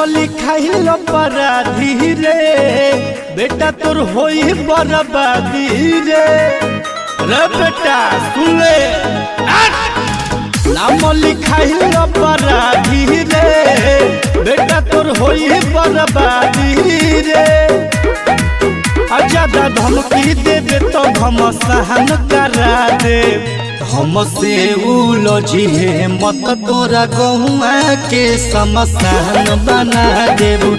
लिखाइल अपराधी रे बेटा तोर होई बर्बादी रे बेटा सुन ले नाम लिखाइल अपराधी रे बेटा तोर होई बर्बादी रे ज्यादा धमकी देवे तो घमसान करा दे हमसे उलझी है मत तोरा गहुआ के समसान बना देबू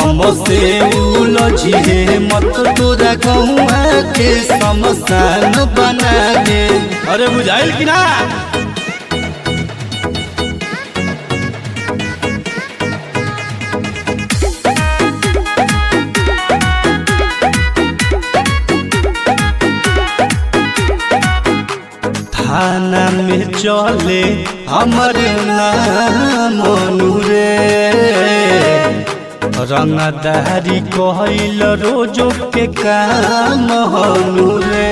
हमसे उलझी है मत तोरा गहुआ के समसान बना दे। अरे बुझाइल कि ना थाना में चले हमर नाम रे रंगदारी कहल रोजो के काम हनु रे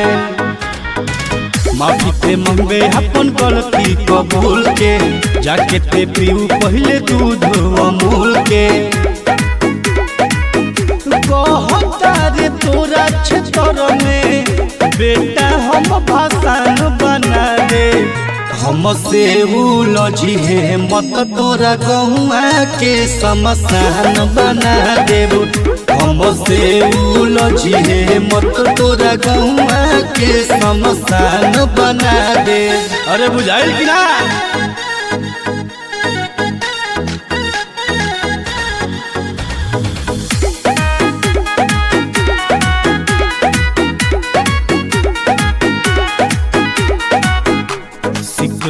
माफी ते मंगे अपन गलती कबूल के जाके ते पीऊ पहले दूध अमूल के कहता रे तोरा क्षेत्र में बेटा हम भाषण बना दे हमसे उलझी है मत तोरा गहुआ के समसान बना देबू हमसे उलझी है मत तोरा गहुआ के समसान बना दे। अरे बुझाइल कि ना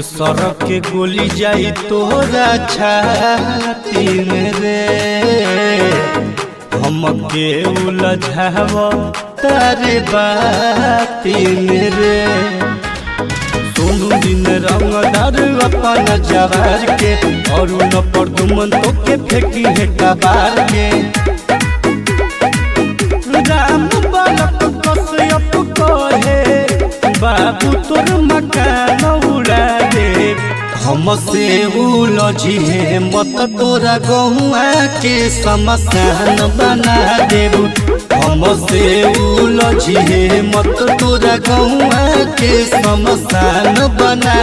सड़क के गोली जाई तोरा छाती में रे हमके उलझाव तारे बाती में रे सोनू दिन रंगदार अपन जवार के और न पर दुमन तो के फेंकी है कबार के राम बालक कसयप कहे बाबू तोर मकान उड़ा दे हमसे उलझी है मत तोरा गहुआ के समसान बना देबू हमसे उलझी है मत तोरा गहुआ के समसान बना